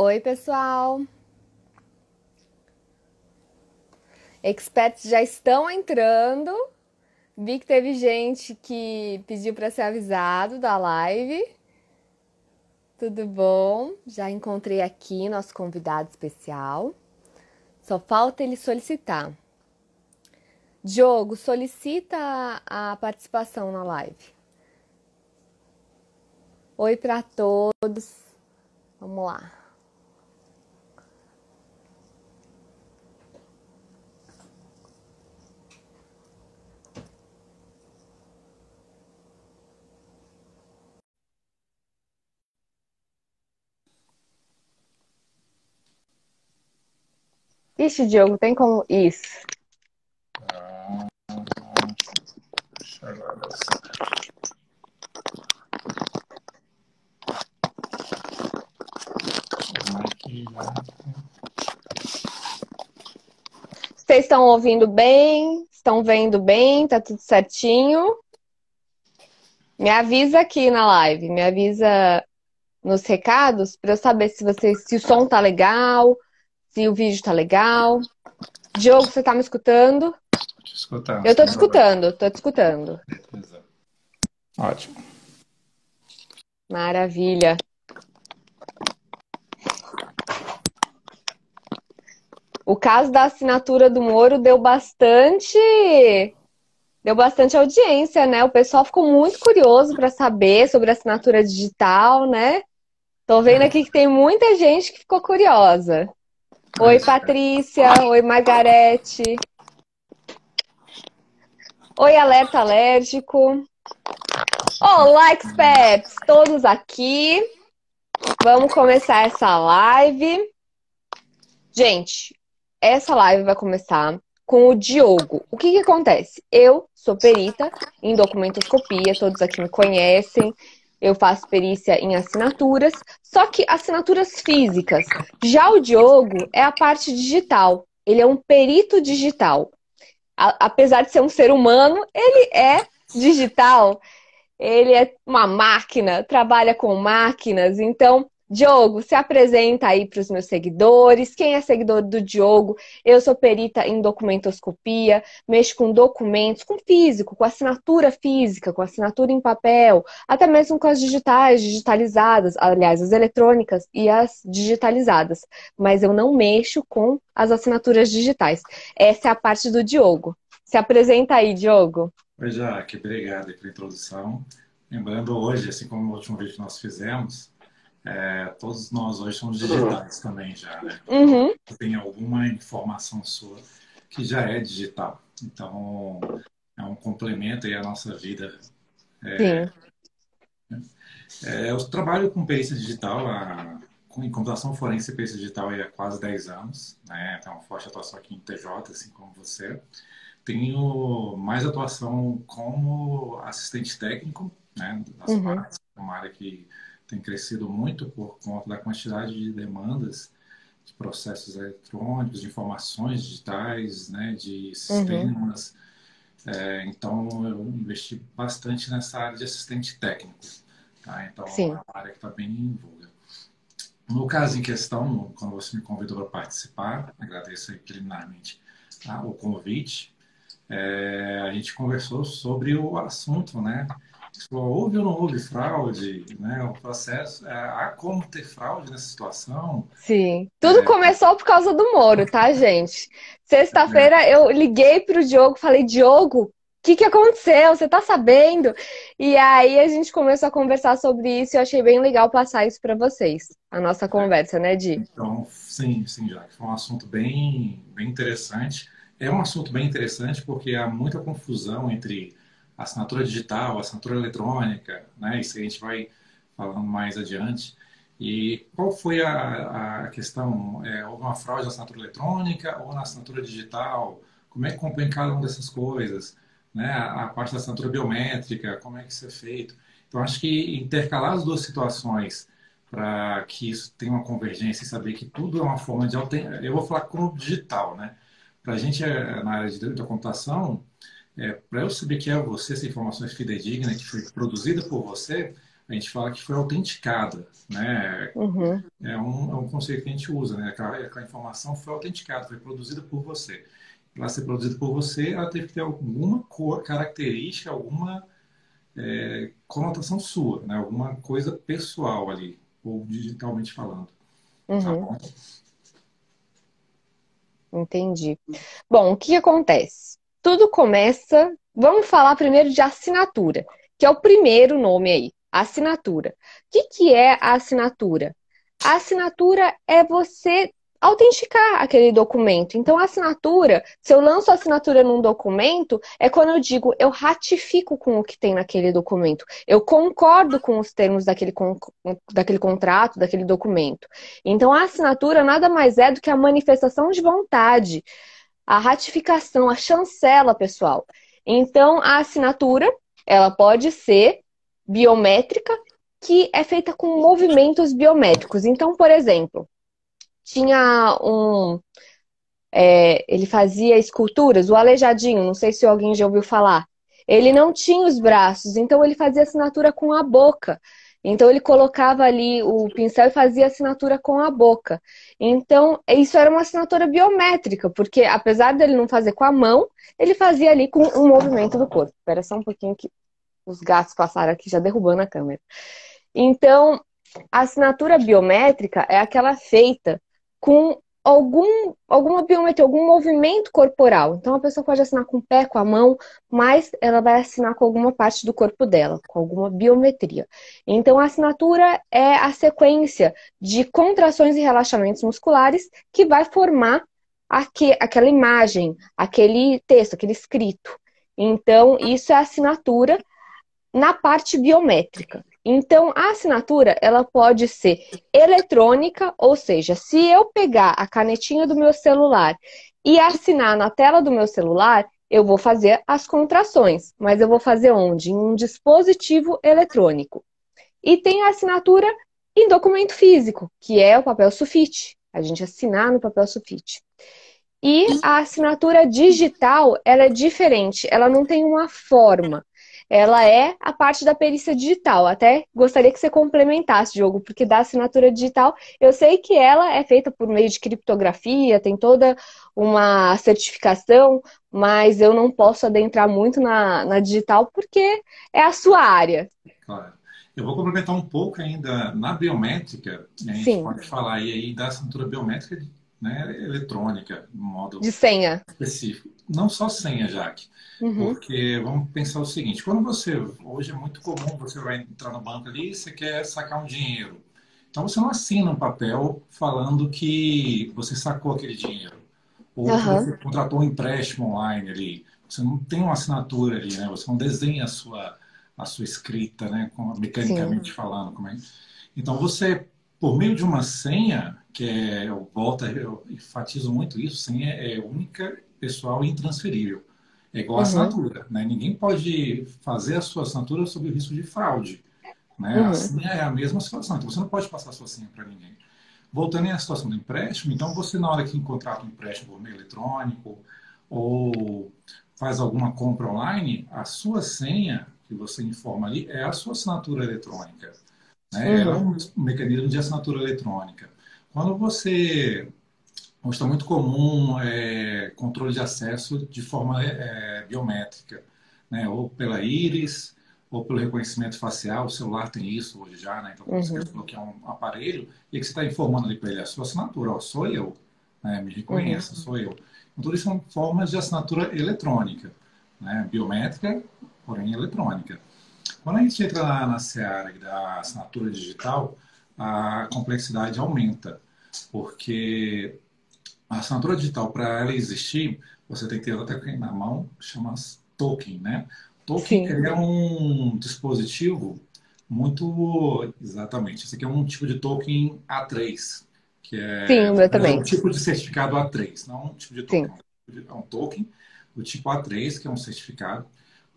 Oi, pessoal. Experts já estão entrando. Vi que teve gente que pediu para ser avisado da live. Tudo bom? Já encontrei aqui nosso convidado especial. Só falta ele solicitar. Diogo, solicita a participação na live. Oi para todos. Vamos lá. Ixi, Diogo, tem como. Isso. Vocês estão ouvindo bem? Estão vendo bem? Tá tudo certinho? Me avisa aqui na live, me avisa nos recados para eu saber se o som tá legal, se o vídeo tá legal. Diogo, você tá me escutando? Te escutando. Eu tô te escutando, tô te escutando. Beleza. Ótimo. Maravilha. O caso da assinatura do Moro deu bastante audiência, né? O pessoal ficou muito curioso para saber sobre a assinatura digital, né? Tô vendo aqui que tem muita gente que ficou curiosa. Oi, Patrícia. Oi, Margarete. Oi, Alerta Alérgico. Olá, experts! Todos aqui. Vamos começar essa live. Gente, essa live vai começar com o Diogo. O que acontece? Eu sou perita em documentoscopia, todos aqui me conhecem. Eu faço perícia em assinaturas, só que assinaturas físicas. Já o Diogo é a parte digital. Ele é um perito digital. Apesar de ser um ser humano, ele é digital. Ele é uma máquina, trabalha com máquinas. Então, Diogo, se apresenta aí para os meus seguidores. Quem é seguidor do Diogo? Eu sou perita em documentoscopia, mexo com documentos, com físico, com assinatura física, com assinatura em papel, até mesmo com as digitais, digitalizadas, aliás, as eletrônicas e as digitalizadas. Mas eu não mexo com as assinaturas digitais. Essa é a parte do Diogo. Se apresenta aí, Diogo. Oi, Jaque, obrigado pela introdução. Lembrando hoje, assim como no último vídeo que nós fizemos, todos nós hoje somos digitais também já, né? Uhum. Tem alguma informação sua que já é digital. Então, é um complemento aí à nossa vida. Sim. Eu trabalho com perícia digital, em computação forense e perícia digital há quase 10 anos, né? Tenho uma forte atuação aqui em TJ, assim como você. Tenho mais atuação como assistente técnico, né, das Uhum. partes, uma área que tem crescido muito por conta da quantidade de demandas de processos eletrônicos, de informações digitais, né, de Uhum. sistemas. Então, eu investi bastante nessa área de assistente técnico. Tá? Então, é Sim. uma área que está bem em voga. No caso em questão, quando você me convidou para participar, agradeço aí preliminarmente o convite. A gente conversou sobre o assunto, né? Houve ou não houve fraude, né? O processo, há como ter fraude nessa situação? Sim. Tudo começou por causa do Moro, tá, gente? Sexta-feira eu liguei pro Diogo, falei, Diogo, o que aconteceu? Você tá sabendo? E aí a gente começou a conversar sobre isso e eu achei bem legal passar isso para vocês. A nossa conversa, né, Di? Então, sim, sim, já foi um assunto bem interessante. É um assunto bem interessante porque há muita confusão entre assinatura digital, assinatura eletrônica, né? Isso a gente vai falando mais adiante. E qual foi a questão? Houve uma fraude na assinatura eletrônica ou na assinatura digital? Como é que compõe cada uma dessas coisas? Né? A parte da assinatura biométrica, como é que isso é feito? Então, acho que intercalar as duas situações para que isso tenha uma convergência e saber que tudo é uma forma de alternar. Eu vou falar como digital, né? Para a gente, na área da computação, para eu saber que é você, essa informação é fidedigna, que foi produzida por você, a gente fala que foi autenticada, né? Uhum. É um conceito que a gente usa, né? Aquela informação foi autenticada, foi produzida por você. Para ser produzida por você, ela teve que ter alguma característica, alguma conotação sua, né? Alguma coisa pessoal ali, ou digitalmente falando. Tá Uhum. bom? Entendi. Bom, o que acontece? Tudo começa. Vamos falar primeiro de assinatura, que é o primeiro nome aí, assinatura. O que é a assinatura? A assinatura é você autenticar aquele documento. Então, a assinatura, se eu lanço a assinatura num documento, é quando eu digo eu ratifico com o que tem naquele documento. Eu concordo com os termos daquele contrato, daquele documento. Então, a assinatura nada mais é do que a manifestação de vontade, a ratificação, a chancela, pessoal. Então, a assinatura, ela pode ser biométrica, que é feita com movimentos biométricos. Então, por exemplo, tinha ele fazia esculturas, o Aleijadinho, não sei se alguém já ouviu falar. Ele não tinha os braços, então ele fazia assinatura com a boca. Então ele colocava ali o pincel e fazia assinatura com a boca. Então isso era uma assinatura biométrica, porque apesar dele não fazer com a mão, ele fazia ali com o movimento do corpo. Espera só um pouquinho que os gatos passaram aqui já derrubando a câmera. Então, a assinatura biométrica é aquela feita com alguma biometria, algum movimento corporal. Então, a pessoa pode assinar com o pé, com a mão, mas ela vai assinar com alguma parte do corpo dela, com alguma biometria. Então, a assinatura é a sequência de contrações e relaxamentos musculares que vai formar aquela imagem, aquele texto, aquele escrito. Então, isso é a assinatura na parte biométrica. Então, a assinatura, ela pode ser eletrônica, ou seja, se eu pegar a canetinha do meu celular e assinar na tela do meu celular, eu vou fazer as contrações, mas eu vou fazer onde? Em um dispositivo eletrônico. E tem a assinatura em documento físico, que é o papel sulfite. A gente assinar no papel sulfite. E a assinatura digital, ela é diferente, ela não tem uma forma. Ela é a parte da perícia digital. Até gostaria que você complementasse, Diogo, porque da assinatura digital, eu sei que ela é feita por meio de criptografia, tem toda uma certificação, mas eu não posso adentrar muito na digital porque é a sua área. Claro. Eu vou complementar um pouco ainda na biométrica, né, a gente Sim, pode falar aí da assinatura biométrica, né, eletrônica, de modo de senha. específico. Não só senha, Jaque, Uhum. porque vamos pensar o seguinte, quando você, hoje é muito comum, você vai entrar no banco ali e você quer sacar um dinheiro. Então você não assina um papel falando que você sacou aquele dinheiro, ou que Aham. você contratou um empréstimo online ali. Você não tem uma assinatura ali, né? Você não desenha a sua escrita, né? Sim. Mecanicamente falando. Então você, por meio de uma senha, eu enfatizo muito isso, senha é única, pessoal e intransferível. É igual a Uhum. assinatura, né? Ninguém pode fazer a sua assinatura sob o risco de fraude, né? A Uhum. senha é a mesma situação, então você não pode passar a sua senha para ninguém. Voltando à situação do empréstimo, então você, na hora que contrata um empréstimo por meio eletrônico ou faz alguma compra online, a sua senha que você informa ali é a sua assinatura eletrônica, né? Ela é Uhum. um mecanismo de assinatura eletrônica. Quando você Hoje está muito comum controle de acesso de forma biométrica, né? Ou pela íris, ou pelo reconhecimento facial. O celular tem isso hoje já, né? Então, quando você quer Uhum. desbloquear um aparelho, e que você está informando ali para ele a sua assinatura, ó, sou eu, né? Me Uhum. reconheça, sou eu. Então, tudo isso são formas de assinatura eletrônica, né? Biométrica, porém eletrônica. Quando a gente entra na seara da assinatura digital, a complexidade aumenta, porque a assinatura digital, para ela existir, você tem que ter outra coisa na mão, chama token, né? Token Sim. ele é um dispositivo muito... Exatamente. Esse aqui é um tipo de token A3, que Sim, é, o meu é um também. tipo de certificado A3, não um tipo de token. Sim. É um token do tipo A3, que é um certificado.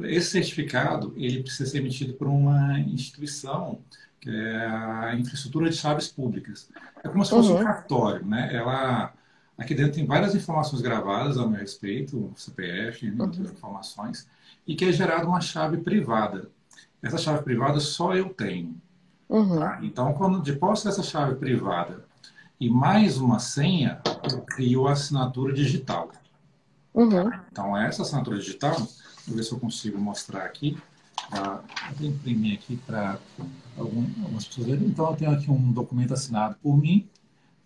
Esse certificado ele precisa ser emitido por uma instituição, que é a infraestrutura de chaves públicas. É como se fosse um Uhum. cartório, né? Aqui dentro tem várias informações gravadas a meu respeito, o CPF, e Uhum. outras informações, e que é gerada uma chave privada. essa chave privada só eu tenho. Uhum. Tá? Então, quando de posse dessa chave privada e mais uma senha, eu crio a assinatura digital. Uhum. Tá? Então, essa assinatura digital, vou ver se eu consigo mostrar aqui. Eu vou imprimir aqui para algumas pessoas verem. Então, eu tenho aqui um documento assinado por mim,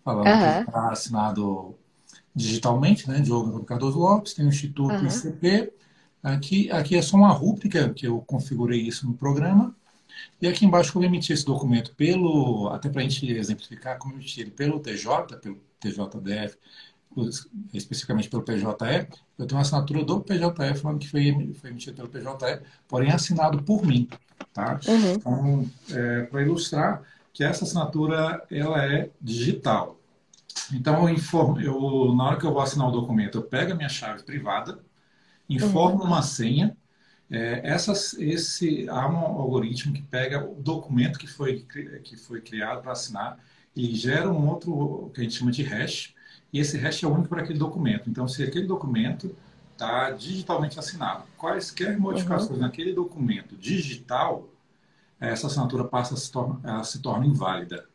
falando que Aham. está assinado digitalmente, né? Diogo Antônio Cardoso Lopes, tem o Instituto Aham. ICP. Aqui é só uma rúbrica, que eu configurei isso no programa. E aqui embaixo, como eu emiti esse documento até para a gente exemplificar, como eu emiti ele pelo TJ, pelo TJDF, especificamente pelo PJE, eu tenho uma assinatura do PJE falando que foi emitido pelo PJE, porém assinado por mim. Tá? Uhum. Então, para ilustrar que essa assinatura ela é digital. Então, na hora que eu vou assinar o documento, eu pego a minha chave privada, Uhum. informo uma senha. Há um algoritmo que pega o documento que foi criado para assinar e gera um outro que a gente chama de hash, e esse hash é único para aquele documento. Então, se aquele documento está digitalmente assinado, quaisquer Uhum. modificações naquele documento digital, essa assinatura ela se torna inválida.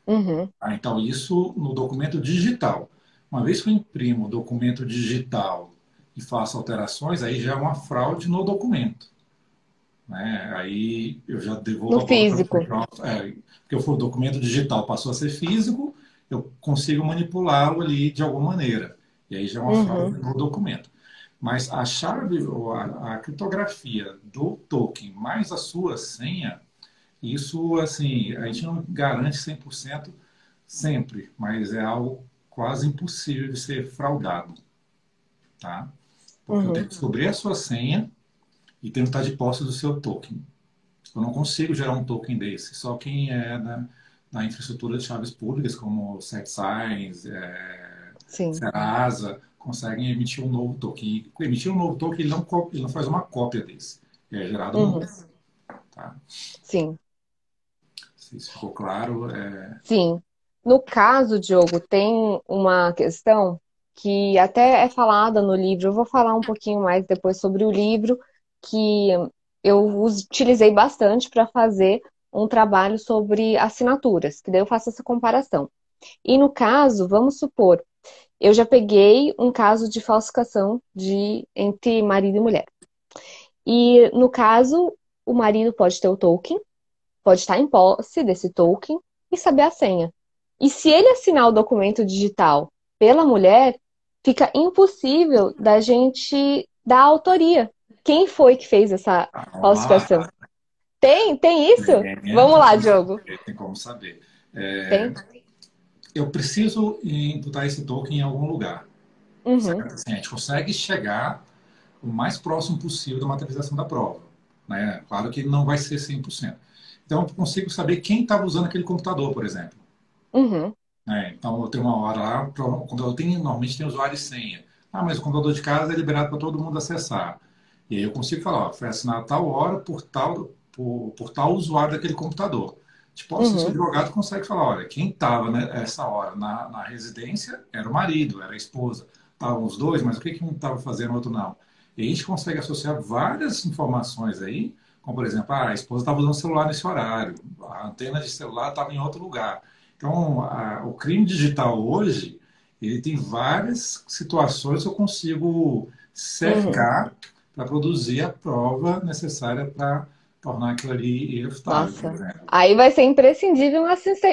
Uhum. Tá? Então, isso no documento digital. Uma vez que eu imprimo o documento digital e faço alterações, aí já é uma fraude no documento. Né? Aí eu já devolvo No a bola para o físico. PJ. Porque o documento digital passou a ser físico, eu consigo manipulá-lo ali de alguma maneira. E aí já é uma fraude Uhum. no documento. Mas a chave, ou a criptografia do token mais a sua senha, isso, assim, a gente não garante 100% sempre, mas é algo quase impossível de ser fraudado, tá? Porque eu tenho Uhum. que descobrir a sua senha e tenho que estar de posse do seu token. Eu não consigo gerar um token desse, só quem é da infraestrutura de chaves públicas, como SecSigns, Sim. Serasa, conseguem emitir um novo token. E emitir um novo token, ele não faz uma cópia desse. É gerado um Uhum. novo. Tá? Sim. Se isso ficou claro, Sim. No caso, Diogo, tem uma questão que até é falada no livro. Eu vou falar um pouquinho mais depois sobre o livro, que eu utilizei bastante para fazer um trabalho sobre assinaturas, que daí eu faço essa comparação. E no caso, vamos supor, eu já peguei um caso de falsificação entre marido e mulher. E no caso, o marido pode ter o token, pode estar em posse desse token e saber a senha. E se ele assinar o documento digital pela mulher, fica impossível da gente dar autoria. Quem foi que fez essa ah, falsificação? Tem isso? Vamos lá, Diogo. tem como saber. Tem? Eu preciso imputar esse token em algum lugar. Uhum, Certo? Assim, a gente consegue chegar o mais próximo possível da materialização da prova. Né? Claro que não vai ser 100%. Então, eu consigo saber quem estava usando aquele computador, por exemplo. uhum, Né? Então, eu tenho uma hora lá, o computador normalmente tem usuário e senha. Ah, mas o computador de casa é liberado para todo mundo acessar. E aí eu consigo falar, ó, foi assinado tal hora por tal usuário daquele computador. Tipo, se o uhum, advogado consegue falar, olha, quem estava nessa hora na residência era o marido, era a esposa. Estavam os dois, mas o que um estava fazendo, o outro não. E a gente consegue associar várias informações aí, como por exemplo, a esposa estava usando o celular nesse horário, a antena de celular estava em outro lugar. Então, o crime digital hoje, ele tem várias situações que eu consigo uhum. cercar para produzir a prova necessária para tornar aquilo ali irrefutável, por Nossa. exemplo. Aí vai ser imprescindível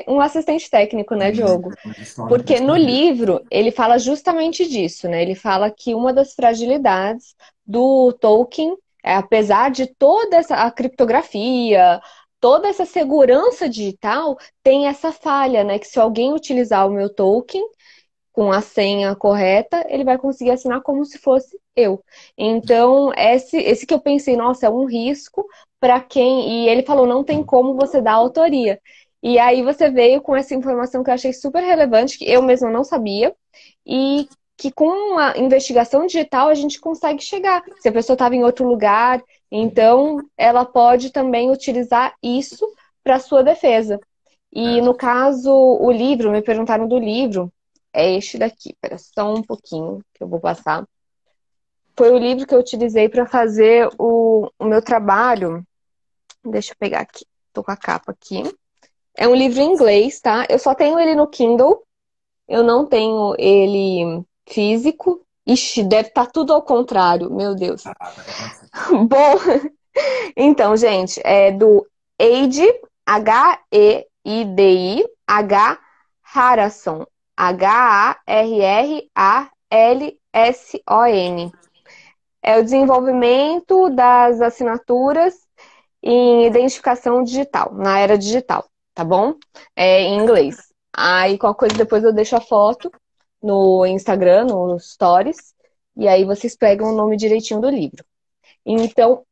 um assistente técnico, né, Diogo? Eles tornam Porque no imprescindível. livro ele fala justamente disso, né? Ele fala que uma das fragilidades do Tolkien, apesar de toda essa a criptografia, toda essa segurança digital, tem essa falha, né? Que se alguém utilizar o meu token com a senha correta, ele vai conseguir assinar como se fosse eu. Então, esse que eu pensei, nossa, é um risco para quem. E ele falou, não tem como você dar autoria. E aí você veio com essa informação que eu achei super relevante, que eu mesma não sabia, e que com a investigação digital a gente consegue chegar. Se a pessoa estava em outro lugar, então ela pode também utilizar isso para sua defesa. E É, no caso, o livro, me perguntaram do livro, é este daqui. Espera só um pouquinho que eu vou passar. Foi o livro que eu utilizei para fazer o meu trabalho Deixa eu pegar aqui. Tô com a capa aqui. É um livro em inglês, tá? Eu só tenho ele no Kindle. Eu não tenho ele físico. Ixi, deve estar tudo ao contrário. Meu Deus. Ah, tá acontecendo. Bom, então, gente, é do Eidi, Heidi, H. Harrison. Harrarlson. É o desenvolvimento das assinaturas em identificação digital, na era digital, tá bom? É em inglês. Aí, qualquer coisa, depois eu deixo a foto no Instagram, no Stories, e aí vocês pegam o nome direitinho do livro. Então,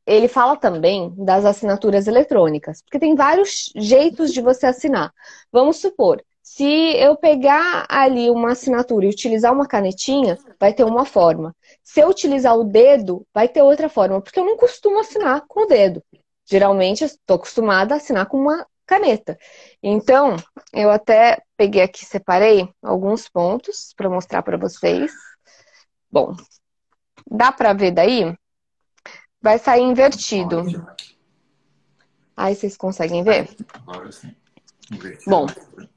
ele fala também das assinaturas eletrônicas, porque tem vários jeitos de você assinar. Vamos supor, se eu pegar ali uma assinatura e utilizar uma canetinha, vai ter uma forma. Se eu utilizar o dedo, vai ter outra forma, porque eu não costumo assinar com o dedo. Geralmente, eu estou acostumada a assinar com uma caneta. Então, eu até peguei aqui, separei alguns pontos para mostrar para vocês. Bom, dá para ver daí? Vai sair invertido. Olha, Jack. Aí vocês conseguem ver? Aí, agora sim. Invertido, Bom, mas tudo bem.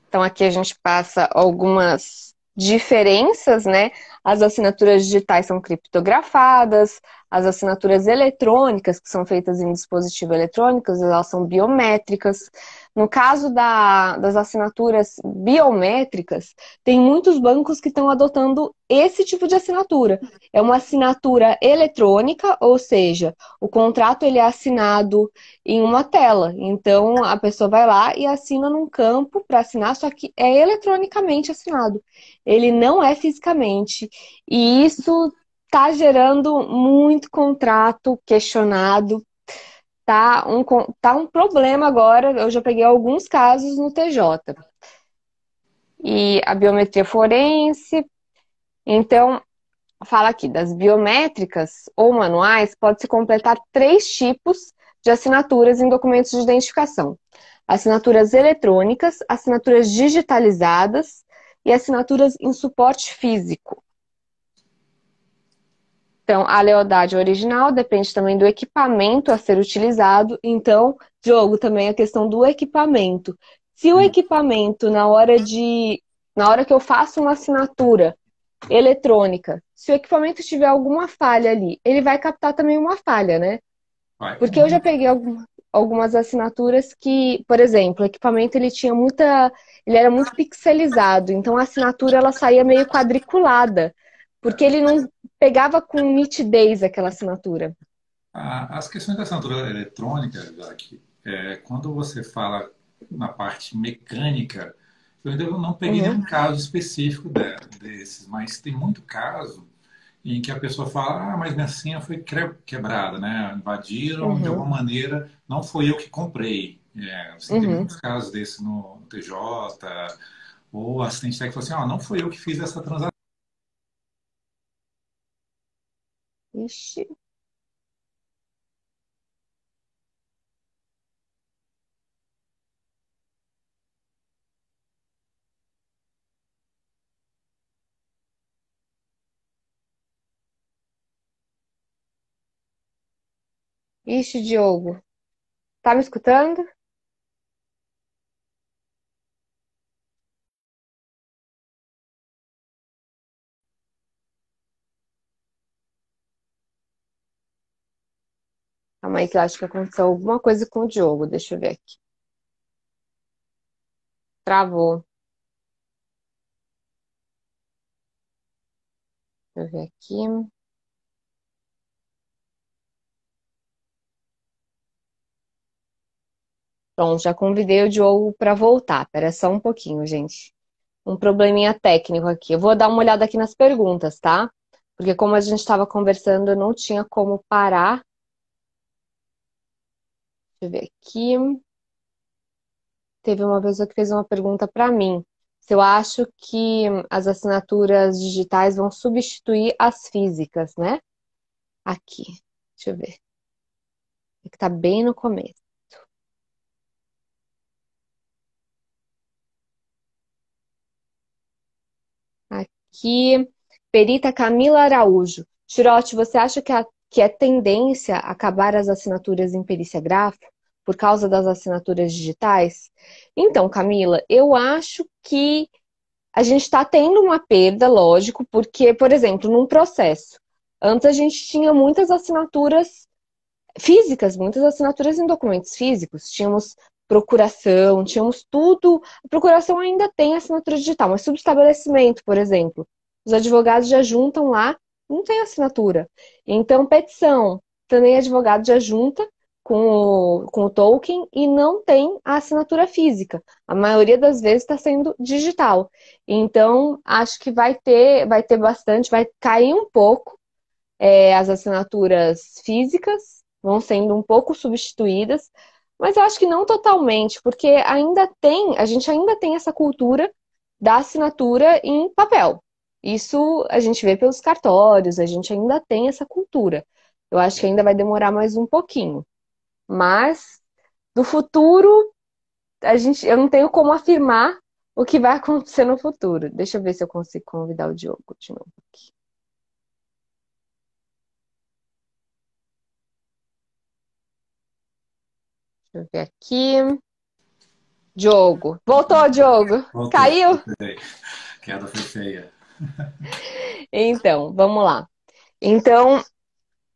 então aqui a gente passa algumas diferenças, né? As assinaturas digitais são criptografadas, as assinaturas eletrônicas, que são feitas em dispositivos eletrônicos, elas são biométricas. No caso das assinaturas biométricas, tem muitos bancos que estão adotando esse tipo de assinatura. É uma assinatura eletrônica, ou seja, o contrato ele é assinado em uma tela. Então, a pessoa vai lá e assina num campo para assinar, só que é eletronicamente assinado. Ele não é fisicamente. E isso está gerando muito contrato questionado. Tá um problema agora. Eu já peguei alguns casos no TJ. E a biometria forense. Então, fala aqui, das biométricas ou manuais, pode-se completar 3 tipos de assinaturas em documentos de identificação: assinaturas eletrônicas, assinaturas digitalizadas e assinaturas em suporte físico. Então, a lealdade original depende também do equipamento a ser utilizado. Então, Diogo, também a questão do equipamento. Se o Hum. equipamento, na hora que eu faço uma assinatura eletrônica, se o equipamento tiver alguma falha ali, ele vai captar também uma falha, né? Vai. Porque eu já peguei algumas assinaturas que, por exemplo, o equipamento ele era muito pixelizado, então a assinatura ela saía meio quadriculada, porque ele não pegava com nitidez aquela assinatura. As questões da assinatura eletrônica, Jack, quando você fala na parte mecânica, eu ainda não peguei Uhum, nenhum caso específico desses, mas tem muito caso em que a pessoa fala, mas minha senha foi quebrada, né? Invadiram de uhum, alguma maneira, não foi eu que comprei. Assim, tem uhum. muitos casos desses no TJ, ou assistente técnico fala assim, não foi eu que fiz essa transação. Ixi, ixi, Diogo, tá me escutando? Calma aí que eu acho que aconteceu alguma coisa com o Diogo, deixa eu ver aqui. Travou, deixa eu ver aqui. Pronto, já convidei o Diogo para voltar. Espera só um pouquinho, gente. Um probleminha técnico aqui. Eu vou dar uma olhada aqui nas perguntas, tá? Porque como a gente estava conversando, eu não tinha como parar. Deixa eu ver aqui. Teve uma pessoa que fez uma pergunta para mim. Se eu acho que as assinaturas digitais vão substituir as físicas, né? Aqui. Deixa eu ver. É que tá bem no começo. Aqui. Perita Camila Araújo. Tirote, você acha que é tendência a acabar as assinaturas em perícia gráfica por causa das assinaturas digitais? Então, Camila, eu acho que a gente está tendo uma perda, lógico, porque, por exemplo, num processo, antes a gente tinha muitas assinaturas físicas, muitas assinaturas em documentos físicos. Tínhamos procuração, tínhamos tudo. A procuração ainda tem assinatura digital, mas subestabelecimento, por exemplo, os advogados já juntam lá, não tem assinatura. Então, petição, também advogado já junta com o token e não tem a assinatura física. A maioria das vezes está sendo digital. Então, acho que vai ter bastante, vai cair um pouco as assinaturas físicas vão sendo um pouco substituídas, mas eu acho que não totalmente, porque a gente ainda tem essa cultura da assinatura em papel. Isso a gente vê pelos cartórios, a gente ainda tem essa cultura. Eu acho que ainda vai demorar mais um pouquinho. Mas do futuro, eu não tenho como afirmar o que vai acontecer no futuro. Deixa eu ver se eu consigo convidar o Diogo de novo aqui. Deixa eu ver aqui. Diogo. Voltou, Diogo. Voltei, Caiu? voltei. Queda foi feia. Então, vamos lá. Então,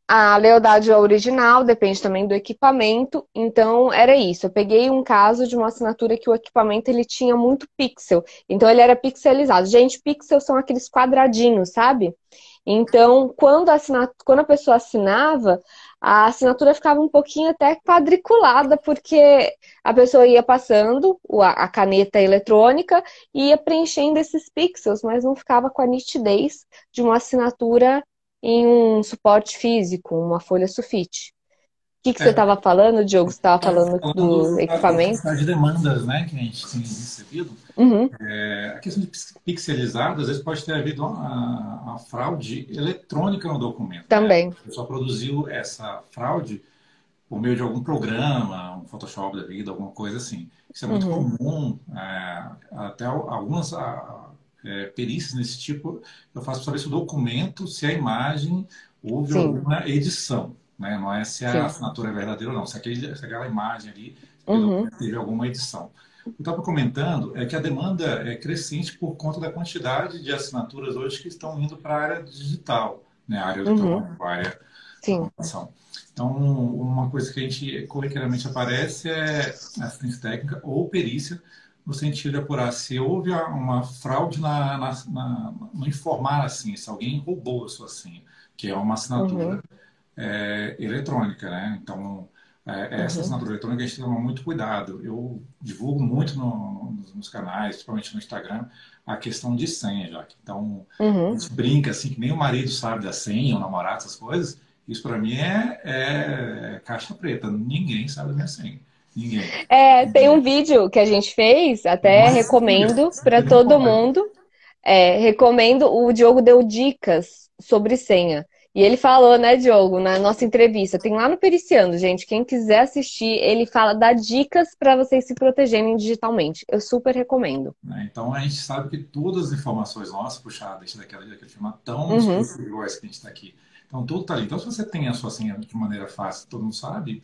a lealdade ao original depende também do equipamento. Então, era isso. Eu peguei um caso de uma assinatura que o equipamento ele tinha muito pixel. Então, ele era pixelizado. Gente, pixel são aqueles quadradinhos, sabe? Então, quando a pessoa assinava, a assinatura ficava um pouquinho até quadriculada, porque a pessoa ia passando a caneta eletrônica e ia preenchendo esses pixels, mas não ficava com a nitidez de uma assinatura em um suporte físico, uma folha sulfite. O que você É, estava falando, Diogo? Você estava estava falando do falando da equipamento? quantidade de demandas, né, que a gente tem recebido. Uhum, A questão de pixelizado, às vezes pode ter havido a fraude eletrônica no documento, né? também. A pessoa produziu essa fraude por meio de algum programa, um Photoshop da vida, alguma coisa assim. Isso é muito Uhum, comum, até algumas perícias nesse tipo, eu faço para saber se o documento, se a imagem, houve sim, alguma edição, né? Não é se a sim. assinatura é verdadeira ou não, se aquela imagem ali, se aquele Uhum, documento teve alguma edição. O que eu estava comentando é que a demanda é crescente por conta da quantidade de assinaturas hoje que estão indo para a área digital, né? A área uhum, eletrônica, a área da sim. computação. Então, uma coisa que a gente corriqueiramente aparece é assistência técnica ou perícia, no sentido de apurar se houve uma fraude no informar assim, se alguém roubou a sua senha, que é uma Uhum, assinatura eletrônica, né? Então, essa uhum, assinatura eletrônica a gente toma muito cuidado. Eu divulgo muito nos canais, principalmente no Instagram, a questão de senha, já. Então, a uhum. gente brinca assim que nem o marido sabe da senha, o namorado, essas coisas. Isso para mim é caixa preta. Ninguém sabe da minha senha. Ninguém. Tem um vídeo que a gente fez, até Mas recomendo para você não todo pode. mundo. Recomendo, o Diogo deu dicas sobre senha. E ele falou, né, Diogo, na nossa entrevista, tem lá no Periciando, gente, quem quiser assistir, ele fala, dá dicas para vocês se protegerem digitalmente. Eu super recomendo. Né? Então a gente sabe que todas as informações nossas, puxadas daquele filme, estão nos Uhum, cursos iguais que a gente está aqui. Então tudo está ali. Então se você tem a sua senha de maneira fácil, todo mundo sabe,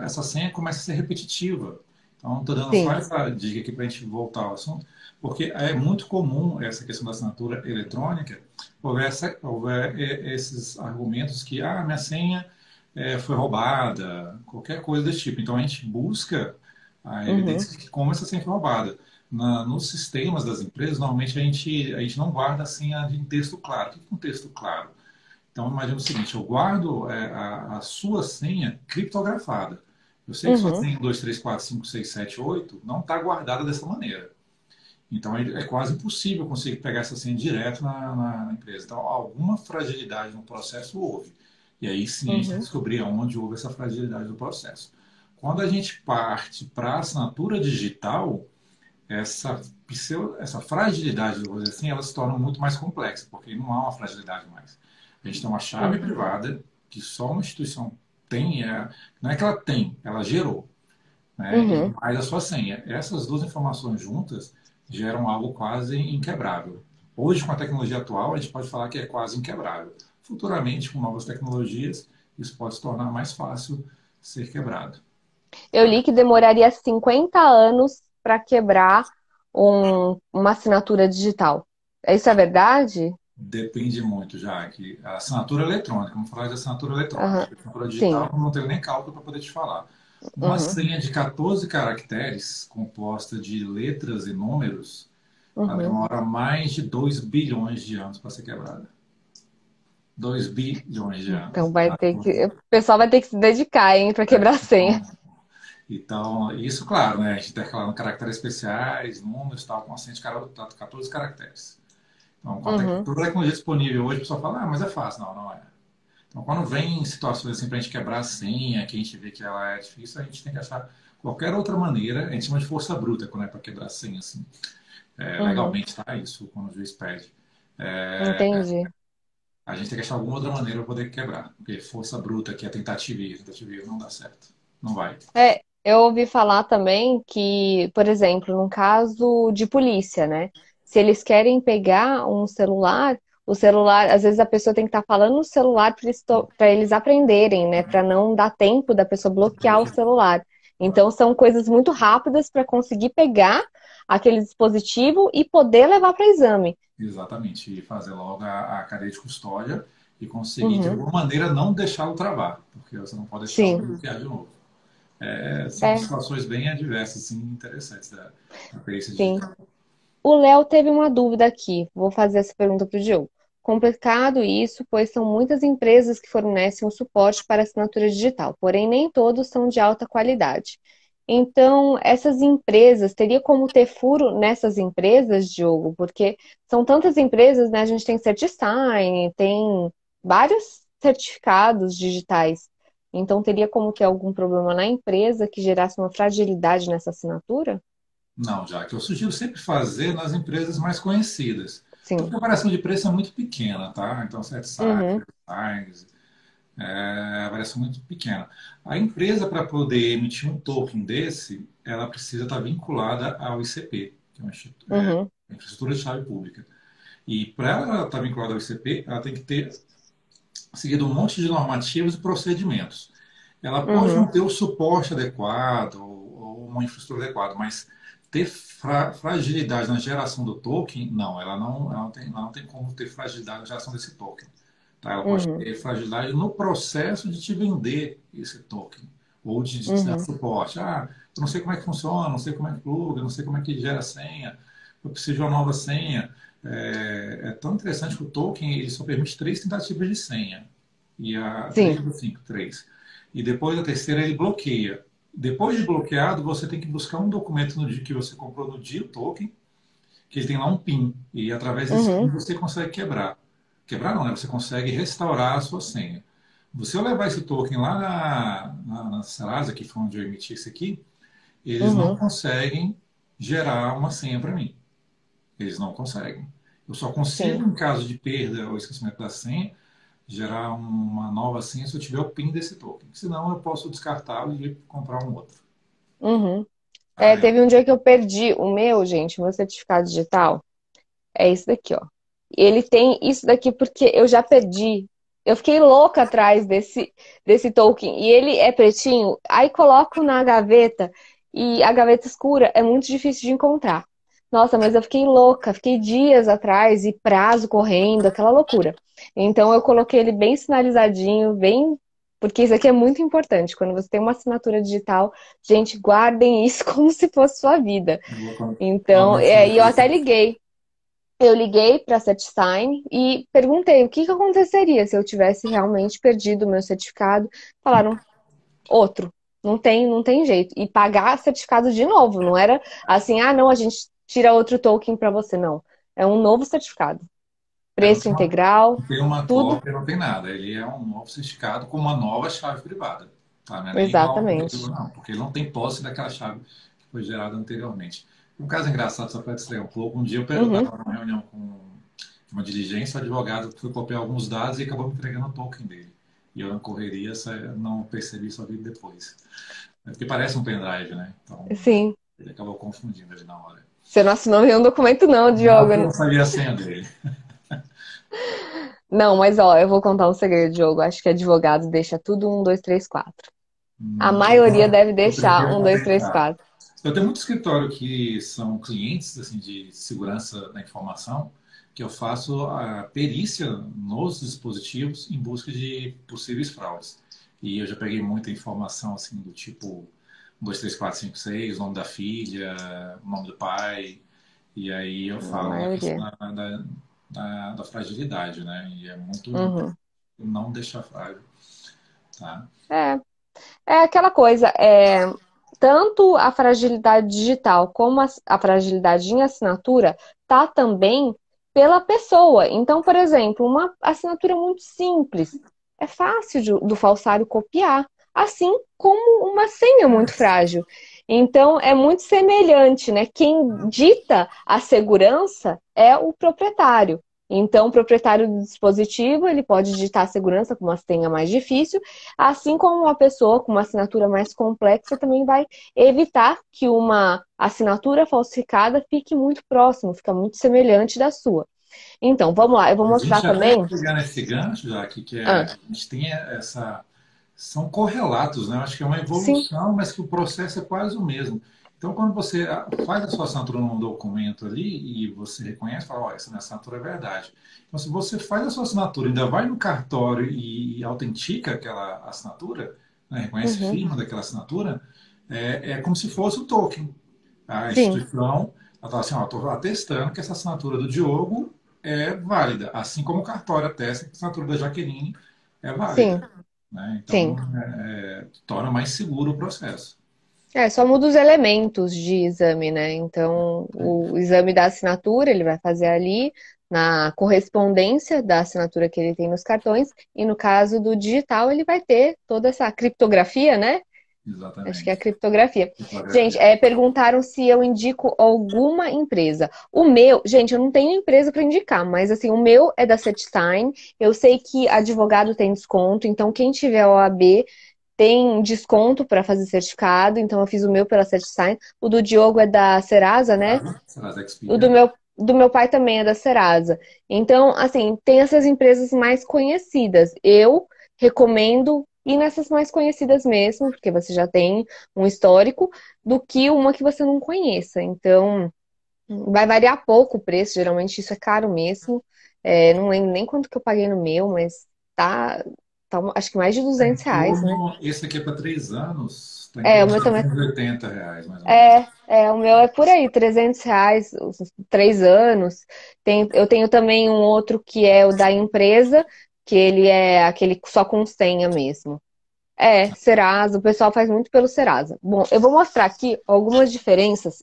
essa senha começa a ser repetitiva. Então estou dando só sim. essa dica aqui para a gente voltar ao assunto, porque é muito comum essa questão da assinatura eletrônica, houver esses argumentos que minha senha foi roubada, qualquer coisa desse tipo. Então a gente busca a Uhum, evidência de que como essa senha foi roubada nos sistemas das empresas, normalmente a gente não guarda assim em texto claro. O que é um texto claro? Então, imagina o seguinte: eu guardo a sua senha criptografada. Eu sei que sua uhum, senha 1, 2, 3, 4, 5, 6, 7, 8 não está guardada dessa maneira. Então, é quase impossível conseguir pegar essa senha direto na empresa. Então, alguma fragilidade no processo houve. E aí sim a gente uhum, descobrir onde houve essa fragilidade no processo. Quando a gente parte para a assinatura digital, essa fragilidade, vou dizer assim, ela se torna muito mais complexa, porque não há uma fragilidade mais. A gente tem uma chave uhum, privada que só uma instituição tem, não é que ela tem, ela gerou, né? E uhum, mais a sua senha. Essas duas informações juntas geram algo quase inquebrável. Hoje, com a tecnologia atual, a gente pode falar que é quase inquebrável. Futuramente, com novas tecnologias, isso pode se tornar mais fácil ser quebrado. Eu li que demoraria 50 anos para quebrar uma assinatura digital. Isso é verdade? Depende muito, já que a assinatura eletrônica, vamos falar de assinatura eletrônica. Aham. A assinatura Sim. digital, não tenho nem cálculo para poder te falar. Uma Uhum. senha de 14 caracteres, composta de letras e números, ela Uhum. demora mais de 2 bilhões de anos para ser quebrada. 2 bilhões de Então anos. vai Tá? ter que. O pessoal vai ter que se dedicar, hein, para quebrar a senha. Então, isso, claro, né? A gente intercalando caracteres especiais, números, tal, com senha de 14 caracteres. Então, com Uhum. toda a tecnologia disponível hoje, o pessoal fala, mas é fácil. Não, não é. Então, quando vem situações assim para a gente quebrar a senha, que a gente vê que ela é difícil, a gente tem que achar qualquer outra maneira. A gente chama de força bruta quando é para quebrar a senha, assim. Uhum. Legalmente, tá? Isso quando o juiz pede. Entendi. A gente tem que achar alguma outra maneira para poder quebrar. Porque força bruta, que é tentativa e erro, não dá certo. Não vai. Eu ouvi falar também que, por exemplo, no caso de polícia, né? Se eles querem pegar um celular, o celular, às vezes a pessoa tem que estar falando no celular para eles aprenderem, né? Para não dar tempo da pessoa bloquear o celular. Então, são coisas muito rápidas para conseguir pegar aquele dispositivo e poder levar para exame. Exatamente. E fazer logo a cadeia de custódia e conseguir, de Uhum. alguma maneira, não deixá-lo travar. Porque você não pode deixá-lo Sim. bloquear de novo. São É, situações bem adversas, assim, interessantes da perícia sim. digital. O Léo teve uma dúvida aqui. Vou fazer essa pergunta para o Diogo. Complicado isso, pois são muitas empresas que fornecem o suporte para assinatura digital, porém nem todos são de alta qualidade. Então, essas empresas, teria como ter furo nessas empresas, Diogo? Porque são tantas empresas, né? A gente tem CertiSign, tem vários certificados digitais. Então, teria como ter algum problema na empresa que gerasse uma fragilidade nessa assinatura? Não, já que eu sugiro sempre fazer nas empresas mais conhecidas. Porque Sim. a variação de preço é muito pequena, tá? Então, Uhum, sites, a variação é muito pequena. A empresa, para poder emitir um token desse, ela precisa estar vinculada ao ICP, que é uma uhum, infraestrutura de chave pública. E para ela estar vinculada ao ICP, ela tem que ter seguido um monte de normativas e procedimentos. Ela pode não uhum. ter o suporte adequado ou uma infraestrutura adequada, mas ter fragilidade na geração do token, não, ela não tem como ter fragilidade na geração desse token. Tá? Ela pode Uhum, ter fragilidade no processo de te vender esse token, ou de te dar uhum, suporte. Ah, eu não sei como é que funciona, não sei como é que pluga, não sei como é que gera senha, eu preciso de uma nova senha. É tão interessante que o token ele só permite 3 tentativas de senha. E a sim. 3 ou 5, 3. E depois da terceira ele bloqueia. Depois de bloqueado, você tem que buscar um documento no dia que você comprou no dia o token, que ele tem lá um PIN. E através desse PIN Uhum, você consegue quebrar. Quebrar não, né? Você consegue restaurar a sua senha. Se eu levar esse token lá na Serasa, que foi onde eu emiti esse aqui, eles não uhum, conseguem gerar uma senha para mim. Eles não conseguem. Eu só consigo, sim. em caso de perda ou esquecimento da senha, gerar uma nova senha se eu tiver o PIN desse token. Senão eu posso descartá-lo e comprar um outro. Uhum. Tá? Teve um dia que eu perdi o meu, gente, meu certificado digital. É isso daqui, ó. Ele tem isso daqui porque eu já perdi. Eu fiquei louca atrás desse token. E ele é pretinho. Aí coloco na gaveta. E a gaveta escura é muito difícil de encontrar. Nossa, mas eu fiquei louca. Fiquei dias atrás e prazo correndo, aquela loucura. Então eu coloquei ele bem sinalizadinho, bem. Porque isso aqui é muito importante. Quando você tem uma assinatura digital, gente, guardem isso como se fosse sua vida. Eu vou Então, colocar essa e eu até gaveta. liguei. Eu liguei para a CertSign e perguntei o que que aconteceria se eu tivesse realmente perdido o meu certificado. Falaram, outro. Não tem jeito. E pagar certificado de novo. Não era assim, ah, não, a gente tira outro token para você. Não. É um novo certificado. Não Preço integral, tem uma tudo. cópia, não tem nada. Ele é um novo certificado com uma nova chave privada. Tá? Não é nem igual ao anterior, Exatamente. não, porque ele não tem posse daquela chave que foi gerada anteriormente. Um caso engraçado, só para distrair um pouco, um dia eu Uhum, estava numa reunião com uma diligência, o advogado foi copiar alguns dados e acabou me entregando o token dele. E eu, na correria, não percebi, só vi depois. Porque parece um pendrive, né? Então, sim. ele acabou confundindo ali na hora. Você não assinou nenhum documento, não, Não, Diogo. porque eu não sabia a senha dele. Não, mas ó, eu vou contar um segredo, Diogo. Acho que advogado deixa tudo 1, 2, 3, 4. A maioria deve Eu deixar prefiro um, não dois, três, deixar. quatro. Eu tenho muito escritório que são clientes assim, de segurança da informação, que eu faço a perícia nos dispositivos em busca de possíveis fraudes. E eu já peguei muita informação assim do tipo 1, 2, 3, 4, 5, 6, nome da filha, nome do pai, e aí eu A falo na questão maioria. da fragilidade, né? E é muito Uhum. não deixar frágil, tá? É, é aquela coisa, tanto a fragilidade digital como a fragilidade em assinatura tá também pela pessoa. Então, por exemplo, uma assinatura muito simples, é fácil do falsário copiar, assim como uma senha muito frágil. Então, é muito semelhante, né? Quem dita a segurança é o proprietário. Então, o proprietário do dispositivo, ele pode digitar a segurança com uma senha mais difícil. Assim como uma pessoa com uma assinatura mais complexa também vai evitar que uma assinatura falsificada fique muito próximo, fica muito semelhante da sua. Então, vamos lá, eu vou mostrar Existe até também. pegar nesse gancho, já que é, Ah, a gente tem essa. São correlatos, né? Eu acho que é uma sim, evolução, mas que o processo é quase o mesmo. Então, quando você faz a sua assinatura num documento ali e você reconhece, fala, ó, essa minha assinatura é verdade. Então, se você faz a sua assinatura, ainda vai no cartório e autentica aquela assinatura, né? Reconhece uhum, firma daquela assinatura, é como se fosse um token. A sim, instituição, ela fala assim, ó, estou atestando que essa assinatura do Diogo é válida, assim como o cartório atesta que a assinatura da Jaqueline é válida. sim, Né? Então, sim. torna mais seguro o processo. É, só muda os elementos de exame, né? Então, o exame da assinatura ele vai fazer ali na correspondência da assinatura que ele tem nos cartões, e no caso do digital, ele vai ter toda essa criptografia, né? Acho que é a Exatamente. criptografia. Gente, Criptografia. perguntaram se eu indico alguma empresa. O meu, gente, eu não tenho empresa para indicar, mas assim, o meu é da Setsign. Eu sei que advogado tem desconto, então quem tiver OAB tem desconto para fazer certificado. Então eu fiz o meu pela Setsign. O do Diogo é da Serasa, né? Serasa O Experian. do meu pai também é da Serasa. Então, assim, tem essas empresas mais conhecidas. Eu recomendo ir nessas mais conhecidas mesmo, porque você já tem um histórico, do que uma que você não conheça. Então, vai variar pouco o preço, geralmente isso é caro mesmo. Não lembro nem quanto que eu paguei no meu, mas tá, acho que mais de R$ 200, né? Esse aqui é para 3 anos, está em É, o torno de meu também. R$ 780, mais ou menos. O meu é por aí, R$ 300, uns 3 anos. Eu tenho também um outro que é o da empresa, que ele é aquele só com senha mesmo. Serasa, o pessoal faz muito pelo Serasa. Bom, eu vou mostrar aqui algumas diferenças,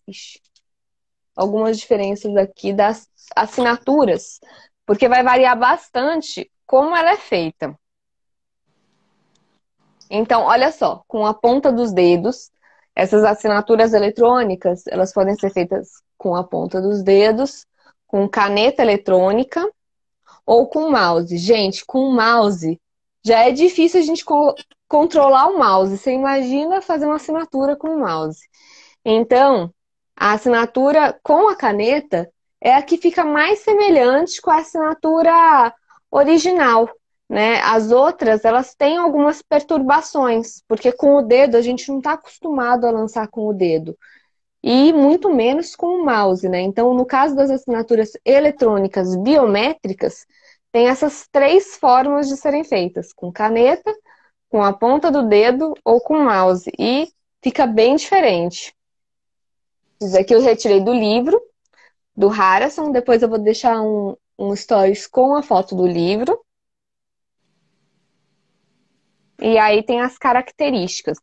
algumas diferenças aqui das assinaturas, porque vai variar bastante como ela é feita. Então, olha só, com a ponta dos dedos, essas assinaturas eletrônicas, elas podem ser feitas com a ponta dos dedos, com caneta eletrônica ou com mouse. Gente, com mouse já é difícil a gente controlar o mouse. Você imagina fazer uma assinatura com o mouse. Então, a assinatura com a caneta é a que fica mais semelhante com a assinatura original, né? As outras, elas têm algumas perturbações, porque com o dedo a gente não está acostumado a lançar com o dedo, e muito menos com o mouse, né? Então, no caso das assinaturas eletrônicas biométricas, tem essas três formas de serem feitas: com caneta, com a ponta do dedo ou com mouse, e fica bem diferente. Isso aqui eu retirei do livro, do Harrison. Depois eu vou deixar um stories com a foto do livro. E aí tem as características.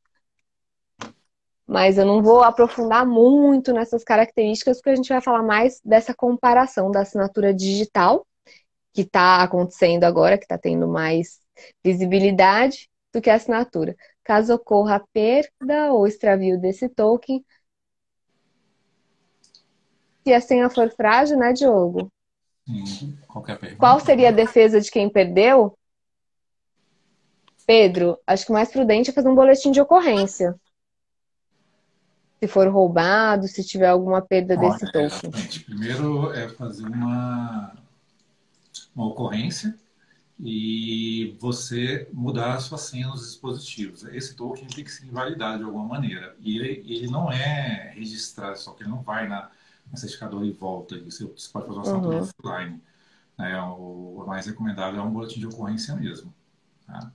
Mas eu não vou aprofundar muito nessas características, porque a gente vai falar mais dessa comparação da assinatura digital, que está acontecendo agora, que está tendo mais visibilidade, do que a assinatura. Caso ocorra a perda ou extravio desse token, se a senha for frágil, né, Diogo? Sim. Qualquer Qual pergunta? seria a defesa de quem perdeu? Pedro, acho que o mais prudente é fazer um boletim de ocorrência. Se for roubado, se tiver alguma perda desse token. Exatamente. Primeiro é fazer uma ocorrência. e você mudar a sua senha nos dispositivos. Esse token tem que ser invalidado de alguma maneira. E ele não é registrado, só que ele não vai na certificadora e volta. Você pode fazer uma assinatura Uhum. offline. Né? O mais recomendável é um boletim de ocorrência mesmo. Tá?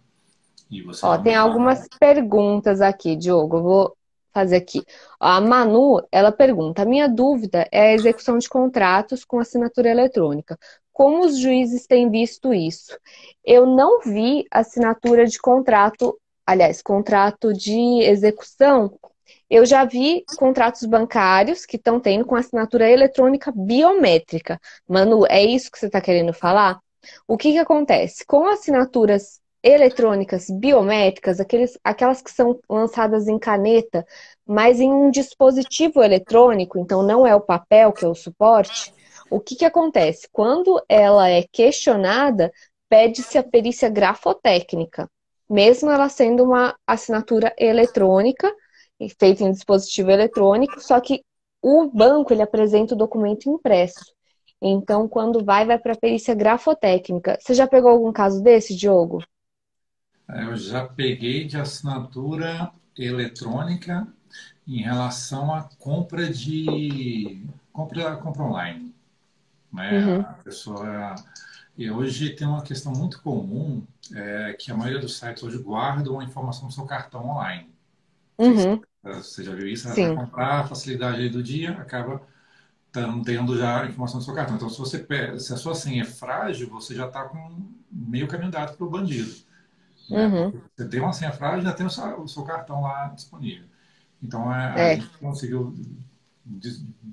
E você Ó, vai tem mudar. algumas perguntas aqui, Diogo. Eu vou fazer aqui. A Manu, ela pergunta: a minha dúvida é a execução de contratos com assinatura eletrônica. Como os juízes têm visto isso? Eu não vi assinatura de contrato, aliás, contrato de execução. Eu já vi contratos bancários que estão tendo com assinatura eletrônica biométrica. Manu, é isso que você está querendo falar? O que que acontece? Com assinaturas eletrônicas biométricas, aquelas que são lançadas em caneta, mas em um dispositivo eletrônico, então não é o papel que é o suporte, o que que acontece? Quando ela é questionada, pede-se a perícia grafotécnica, mesmo ela sendo uma assinatura eletrônica, feita em dispositivo eletrônico, só que o banco ele apresenta o documento impresso. Então, quando vai para a perícia grafotécnica. Você já pegou algum caso desse, Diogo? Eu já peguei de assinatura eletrônica em relação à compra compra online, né? Uhum, A pessoa e hoje tem uma questão muito comum, que a maioria dos sites hoje guardam a informação do seu cartão online. Não sei se uhum, você já viu isso, ela vai sim. comprar a facilidade aí do dia, acaba tendo já a informação do seu cartão. Então, se a sua senha é frágil, você já está com meio caminho dado para o bandido, né? Uhum, Porque você tem uma senha frágil, já tem o seu cartão lá disponível. Então, a é. gente conseguiu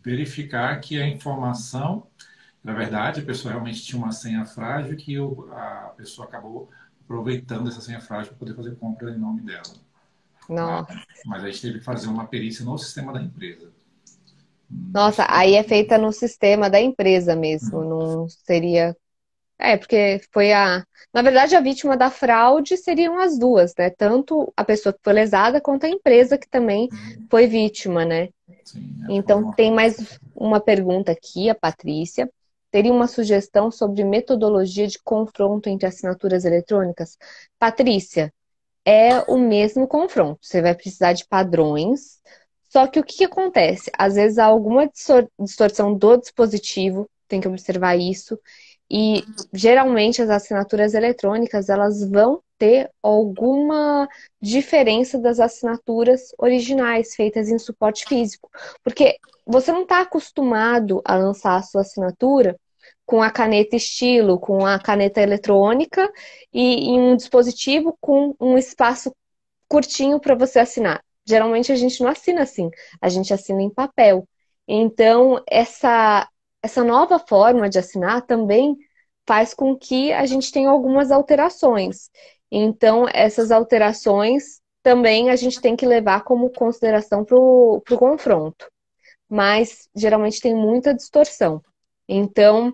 verificar que a informação, na verdade, a pessoa realmente tinha uma senha frágil que a pessoa acabou aproveitando essa senha frágil para poder fazer compra em nome dela. Né? Nossa. Mas a gente teve que fazer uma perícia no sistema da empresa. No Nossa, sistema. aí é feita no sistema da empresa mesmo, não seria. É, porque foi a. Na verdade, a vítima da fraude seriam as duas, né? Tanto a pessoa que foi lesada quanto a empresa que também foi vítima, né? Sim, foi Então, uma. tem mais uma pergunta aqui, a Patrícia. Teria uma sugestão sobre metodologia de confronto entre assinaturas eletrônicas? Patrícia, é o mesmo confronto. Você vai precisar de padrões. Só que o que que acontece? Às vezes há alguma distorção do dispositivo, tem que observar isso. E geralmente as assinaturas eletrônicas, elas vão ter alguma diferença das assinaturas originais feitas em suporte físico. Porque você não está acostumado a lançar a sua assinatura com a caneta estilo, com a caneta eletrônica e em um dispositivo com um espaço curtinho para você assinar. Geralmente a gente não assina assim, a gente assina em papel. Então, essa nova forma de assinar também faz com que a gente tenha algumas alterações. Então, essas alterações também a gente tem que levar como consideração para o confronto. Mas geralmente tem muita distorção. Então,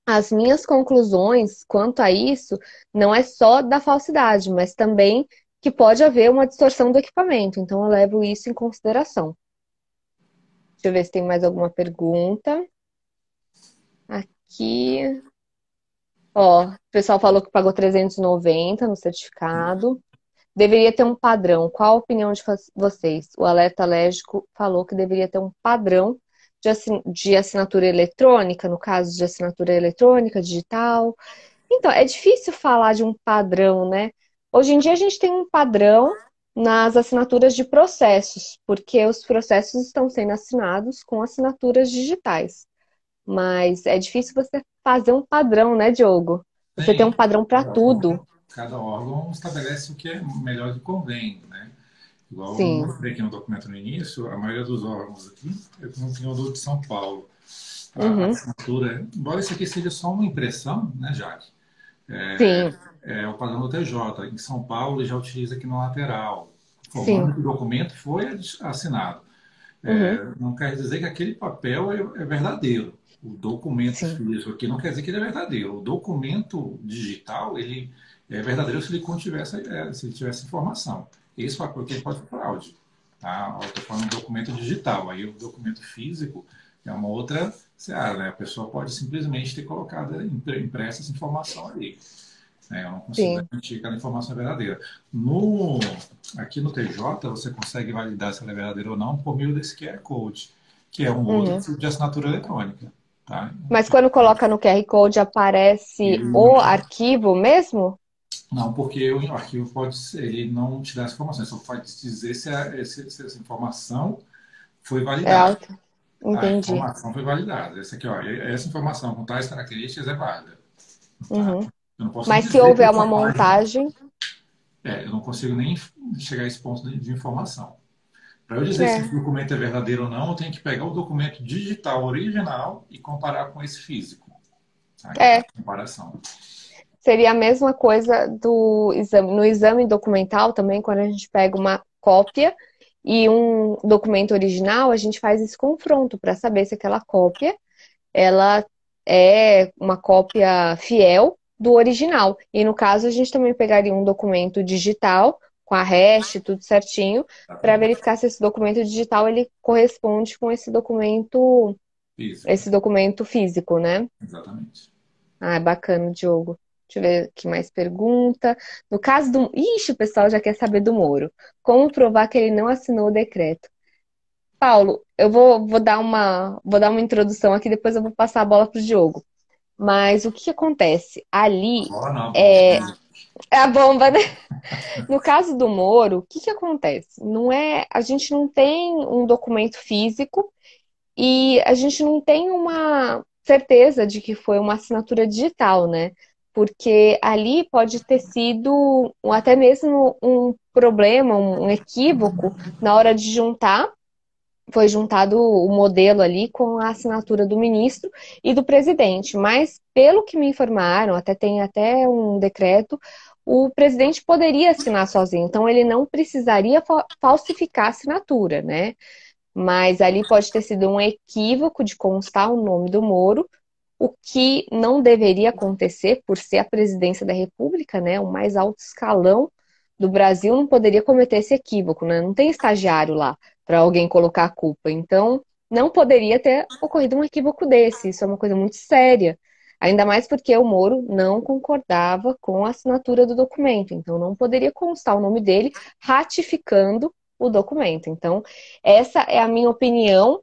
as minhas conclusões quanto a isso não é só da falsidade, mas também que pode haver uma distorção do equipamento. Então, eu levo isso em consideração. Deixa eu ver se tem mais alguma pergunta. Aqui. Ó, o pessoal falou que pagou 390 no certificado. Deveria ter um padrão. Qual a opinião de vocês? O alerta alérgico falou que deveria ter um padrão de assinatura eletrônica, no caso de assinatura eletrônica, digital. Então, é difícil falar de um padrão, né? Hoje em dia a gente tem um padrão nas assinaturas de processos, porque os processos estão sendo assinados com assinaturas digitais. Mas é difícil você fazer um padrão, né, Diogo? Você tem um Tem, padrão para tudo. cada órgão estabelece o que é melhor que convém, né? Igual eu Sim. mostrei aqui no documento no início, a maioria dos órgãos aqui, eu não tenho o do de São Paulo. A Uhum. assinatura, embora isso aqui seja só uma impressão, né, Jaque? Sim, É o padrão do TJ. Em São Paulo, ele já utiliza aqui no lateral, sim. informando que o documento foi assinado. Uhum. Não quer dizer que aquele papel é verdadeiro. O documento Sim. físico aqui não quer dizer que ele é verdadeiro. O documento digital, ele é verdadeiro se ele se ele tivesse informação. Esse papel aqui pode ser fraude. Tá? Eu estou falando do documento digital. Aí o documento físico é uma outra seara, né? A pessoa pode simplesmente ter colocado impressa essa informação ali. né? Eu não consigo Sim. garantir que aquela informação é verdadeira. No, aqui no TJ, você consegue validar se ela é verdadeira ou não por meio desse QR Code, que é um outro Uhum. tipo de assinatura eletrônica. Tá? Mas quando coloca no QR Code, aparece Ele, o arquivo mesmo? não, porque o arquivo pode ser, ele não te dá essa informação, ele só pode te dizer se essa informação foi É validada. alto. A Entendi. informação foi validada. Essa aqui, ó, essa informação com tais características é válida. Tá? Uhum. Eu não posso nem Mas se dizer que houver a uma sua página. montagem, Eu não consigo nem chegar a esse ponto de informação. Para eu dizer se é, esse documento é verdadeiro ou não, eu tenho que pegar o documento digital original e comparar com esse físico. Tá? Aqui está é, a comparação. seria a mesma coisa do exame. No exame documental também, quando a gente pega uma cópia e um documento original, a gente faz esse confronto para saber se aquela cópia ela é uma cópia fiel do original. E no caso, a gente também pegaria um documento digital com a hash, tudo certinho, para Exatamente. verificar se esse documento digital ele corresponde com Físico. esse documento físico, né? Exatamente. Ah, é bacana, Diogo. Deixa eu ver aqui mais pergunta. No caso do. Ixi, o pessoal já quer saber do Moro. Como provar que ele não assinou o decreto? Paulo, vou dar uma introdução aqui, depois eu vou passar a bola para o Diogo. Mas o que que acontece? Ali Agora não, bom. é, é a bomba, né? No caso do Moro, o que que acontece? Não é, a gente não tem um documento físico e a gente não tem uma certeza de que foi uma assinatura digital, né? Porque ali pode ter sido até mesmo um problema, um equívoco na hora de juntar. Foi juntado o modelo ali com a assinatura do ministro e do presidente. Mas, pelo que me informaram, até tem até um decreto, o presidente poderia assinar sozinho. Então, ele não precisaria falsificar a assinatura, né? Mas ali pode ter sido um equívoco de constar o nome do Moro, o que não deveria acontecer por ser a presidência da República, né? O mais alto escalão do Brasil não poderia cometer esse equívoco, né? Não tem estagiário lá para alguém colocar a culpa. Então, não poderia ter ocorrido um equívoco desse. Isso é uma coisa muito séria. Ainda mais porque o Moro não concordava com a assinatura do documento. Então, não poderia constar o nome dele ratificando o documento. Então, essa é a minha opinião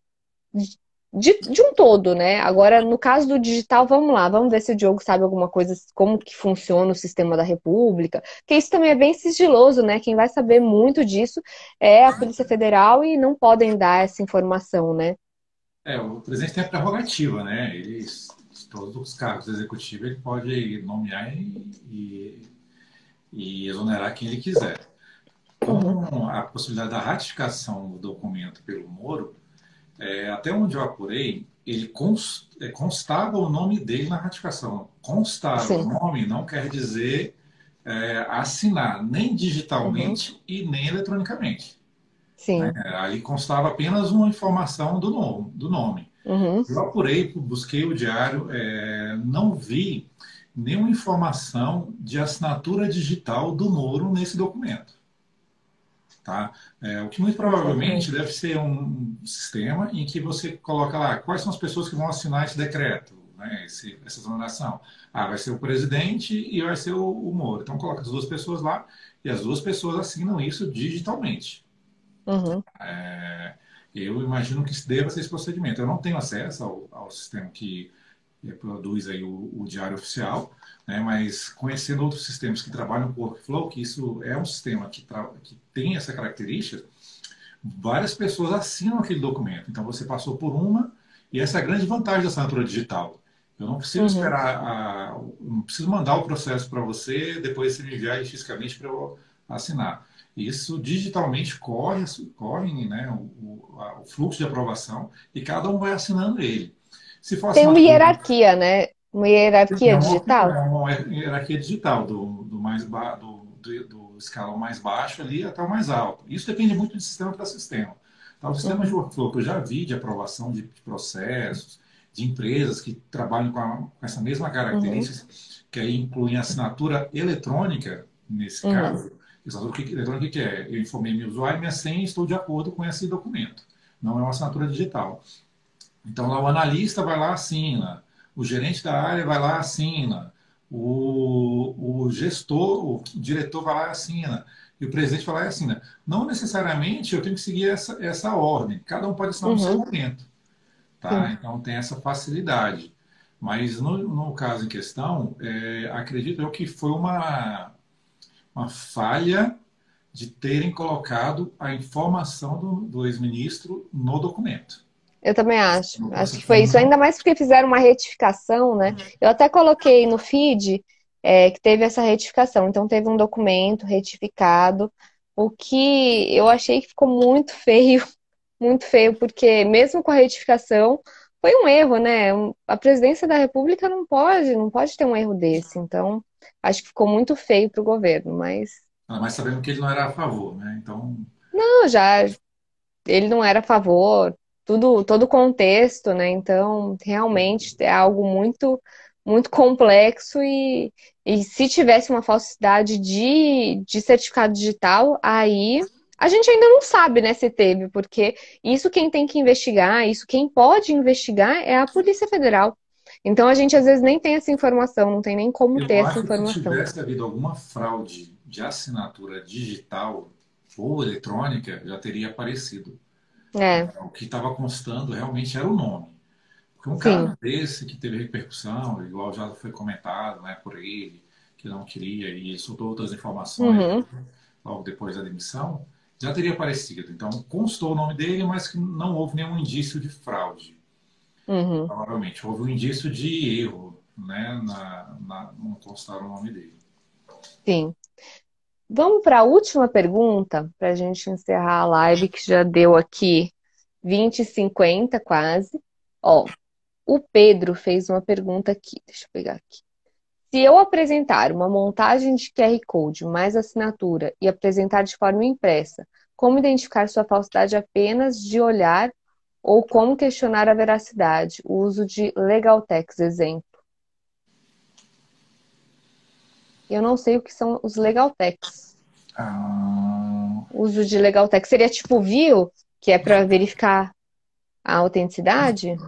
de um todo, né? Agora, no caso do digital, vamos lá, vamos ver se o Diogo sabe alguma coisa, como que funciona o sistema da República, porque isso também é bem sigiloso, né? Quem vai saber muito disso é a Polícia Federal e não podem dar essa informação, né? O presidente tem a prerrogativa, né? Todos os cargos executivos ele pode nomear e exonerar quem ele quiser. Uhum, Com a possibilidade da ratificação do documento pelo Moro, até onde eu apurei, ele constava o nome dele na ratificação. Constar o sim, nome não quer dizer assinar, nem uhum, digitalmente e nem eletronicamente. Né? sim, Ali constava apenas uma informação do nome. uhum, Eu apurei, busquei o diário, não vi nenhuma informação de assinatura digital do Moro nesse documento. Tá? O que muito provavelmente exatamente. deve ser um sistema em que você coloca lá quais são as pessoas que vão assinar esse decreto, né, essa exoneração. Ah, vai ser o presidente e vai ser o Moro. Então coloca as duas pessoas lá e as duas pessoas assinam isso digitalmente. Uhum, Eu imagino que deva ser esse procedimento. Eu não tenho acesso ao sistema que produz aí o diário oficial, né? Mas conhecendo outros sistemas que trabalham com workflow, que isso é um sistema que tem essa característica, várias pessoas assinam aquele documento. Então você passou por uma, e essa é a grande vantagem da assinatura digital. Eu não preciso uhum, esperar, não preciso mandar o processo para você, depois você me enviar ele fisicamente para eu assinar. Isso digitalmente corre, né, o fluxo de aprovação e cada um vai assinando ele. Se for tem uma assinatura hierarquia, né? Uma hierarquia digital. é uma hierarquia digital, do escalão mais baixo ali até o mais alto. Isso depende muito de sistema para sistema. Então, o sistema de Uhum, workflow que eu já vi de aprovação de processos, de empresas que trabalham com essa mesma uhum, característica, que aí incluem assinatura eletrônica, nesse uhum, caso. Assinatura eletrônica que é? Eu informei meu usuário e minha senha e estou de acordo com esse documento. Não é uma assinatura digital. Então, lá o analista vai lá, assina. O gerente da área vai lá, assina. o gestor, o diretor vai lá e assina, e o presidente vai lá e assina. Não necessariamente eu tenho que seguir essa ordem, cada um pode assinar no seu Uhum, momento, tá? sim. Então tem essa facilidade. Mas no caso em questão, acredito eu que foi uma falha de terem colocado a informação do ex-ministro no documento. Eu também acho. Acho Você que foi isso. não. Ainda mais porque fizeram uma retificação, né? Eu até coloquei no feed, que teve essa retificação. Então teve um documento retificado, o que eu achei que ficou muito feio, muito feio, porque mesmo com a retificação, foi um erro, né? A presidência da República não pode ter um erro desse. Então, acho que ficou muito feio para o governo, mas Mas sabendo que ele não era a favor, né? Então, não, já ele não era a favor, todo o contexto, né? Então, realmente é algo muito, muito complexo e se tivesse uma falsidade de certificado digital, aí a gente ainda não sabe, né, se teve, porque isso quem tem que investigar, isso quem pode investigar é a Polícia Federal. Então, a gente às vezes nem tem essa informação, não tem nem como ter eu essa acho que se informação. tivesse havido alguma fraude de assinatura digital ou eletrônica, já teria aparecido. É, O que estava constando realmente era o nome. Porque um sim. caso desse que teve repercussão, igual já foi comentado, né, por ele, que não queria e soltou outras informações Uhum, logo depois da demissão, já teria aparecido. Então, constou o nome dele, mas que não houve nenhum indício de fraude. uhum, Provavelmente houve um indício de erro, né, não constar o nome dele. sim. Vamos para a última pergunta, para a gente encerrar a live, que já deu aqui 20h50 quase. Ó, o Pedro fez uma pergunta aqui, deixa eu pegar aqui. Se eu apresentar uma montagem de QR Code mais assinatura e apresentar de forma impressa, como identificar sua falsidade apenas de olhar ou como questionar a veracidade? O uso de Legaltex, exemplo. Eu não sei o que são os Legaltex. Ah, O uso de Legaltex seria tipo View, que é para verificar a autenticidade?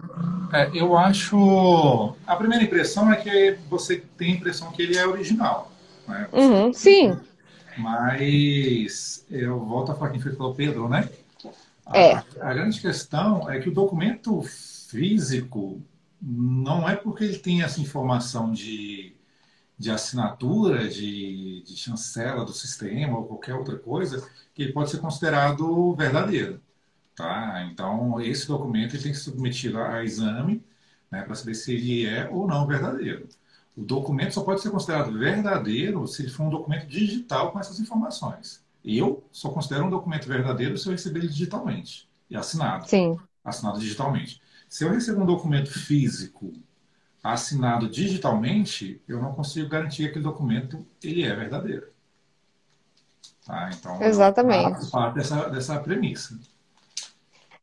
eu acho. A primeira impressão é que você tem a impressão que ele é original. Né? Uhum, sim, Mas eu volto a falar quem foi que falou Pedro, né? é. A grande questão é que o documento físico não é porque ele tem essa informação de assinatura, de chancela do sistema ou qualquer outra coisa, que ele pode ser considerado verdadeiro. Tá? Então, esse documento ele tem que ser submetido a exame, né, para saber se ele é ou não verdadeiro. O documento só pode ser considerado verdadeiro se ele for um documento digital com essas informações. Eu só considero um documento verdadeiro se eu receber ele digitalmente e Sim, assinado digitalmente. Se eu receber um documento físico assinado digitalmente, eu não consigo garantir que aquele documento ele é verdadeiro. Tá? Então, eu exatamente. parto dessa premissa.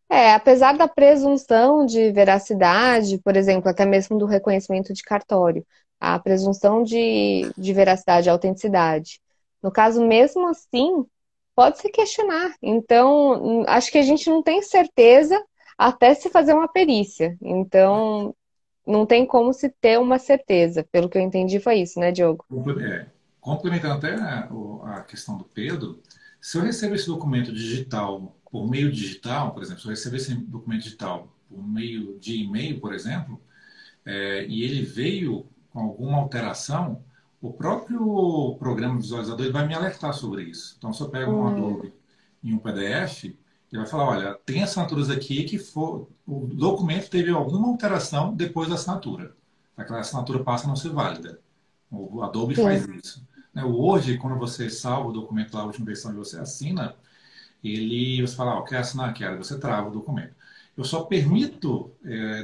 Apesar da presunção de veracidade, por exemplo, até mesmo do reconhecimento de cartório, a presunção de veracidade e autenticidade. No caso, mesmo assim, pode se questionar. Então, acho que a gente não tem certeza até se fazer uma perícia. Então, não tem como se ter uma certeza. Pelo que eu entendi, foi isso, né, Diogo? É, complementando até a questão do Pedro, se eu recebo esse documento digital por meio digital, por exemplo, se eu receber esse documento digital por meio de e-mail, por exemplo, e ele veio com alguma alteração, o próprio programa visualizador ele vai me alertar sobre isso. Então, se eu pego um Hum, Adobe em um PDF, ele vai falar, olha, tem assinaturas aqui que o documento teve alguma alteração depois da assinatura. Aquela assinatura passa a não ser válida. O Adobe faz sim, isso. Né, o Word, quando você salva o documento lá, a última versão e você assina, você fala, quer assinar, quero, você trava o documento. Eu só permito,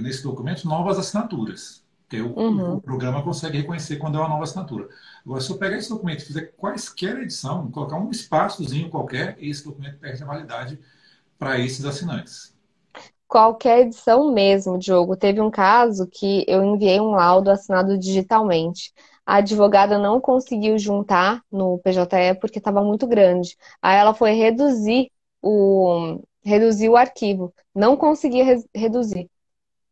nesse documento, novas assinaturas, porque o uhum. programa consegue reconhecer quando é uma nova assinatura. Agora, se eu pegar esse documento e fizer quaisquer edição, colocar um espaçozinho qualquer, esse documento perde a validade para esses assinantes. Qualquer edição mesmo, Diogo. Teve um caso que eu enviei um laudo assinado digitalmente. A advogada não conseguiu juntar no PJE porque estava muito grande. Aí ela foi reduzir o arquivo. Não conseguia reduzir,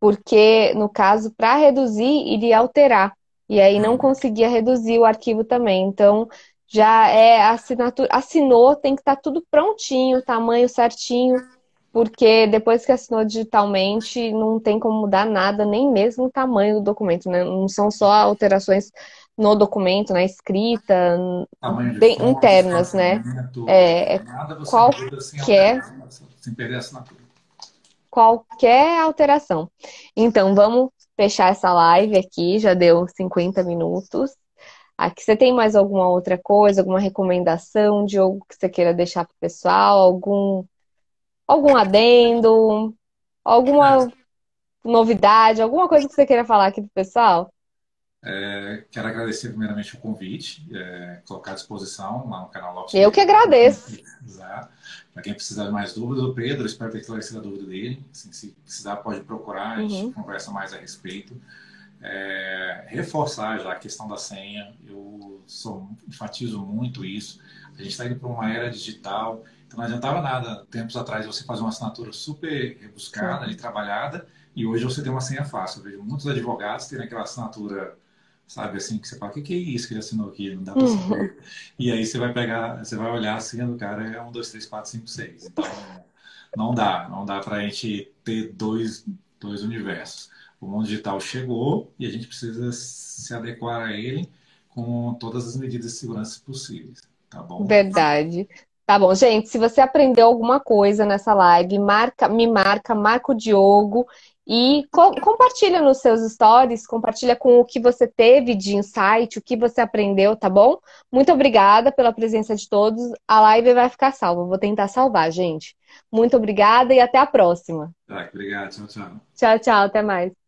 porque no caso, para reduzir, iria alterar. e aí não Uhum. conseguia reduzir o arquivo também. Então, já é assinatura, assinou, tem que estar tudo prontinho, tamanho certinho, porque depois que assinou digitalmente, não tem como mudar nada, nem mesmo o tamanho do documento, né? Não são só alterações no documento, na escrita, Tamanho de bem fonte, internas, né? espaçamento, É nada você muda sem qualquer, alterar, sem perder a assinatura. qualquer alteração. Então, vamos fechar essa live aqui, já deu 50 minutos. Aqui, você tem mais alguma outra coisa, alguma recomendação de algo que você queira deixar para o pessoal? Algum adendo? Alguma novidade? Alguma coisa que você queira falar aqui pro pessoal? Quero agradecer primeiramente o convite, colocar à disposição lá no canal Lopes Eu que Pereira, para quem agradeço. precisar. Para quem precisar de mais dúvidas, o Pedro, espero ter esclarecido a dúvida dele. Assim, se precisar, pode procurar, a gente Uhum. conversa mais a respeito. Reforçar já a questão da senha, enfatizo muito isso. A gente está indo para uma era digital, então não adiantava nada, tempos atrás, você fazer uma assinatura super rebuscada Sim. e trabalhada, e hoje você tem uma senha fácil. Eu vejo muitos advogados terem aquela assinatura, sabe, assim, que você fala, o que é isso que ele assinou aqui? Não dá para saber. E aí você vai pegar, você vai olhar a senha do cara, é 1, 2, 3, 4, 5, 6. Então, não dá para a gente ter dois universos. O mundo digital chegou e a gente precisa se adequar a ele com todas as medidas de segurança possíveis, tá bom? Verdade. Tá bom, gente, se você aprendeu alguma coisa nessa live, marca o Diogo e compartilha nos seus stories, compartilha com o que você teve de insight, o que você aprendeu, tá bom? Muito obrigada pela presença de todos. A live vai ficar salva. Vou tentar salvar, gente. Muito obrigada e até a próxima. Tá, obrigado, tchau, tchau. Tchau, tchau, até mais.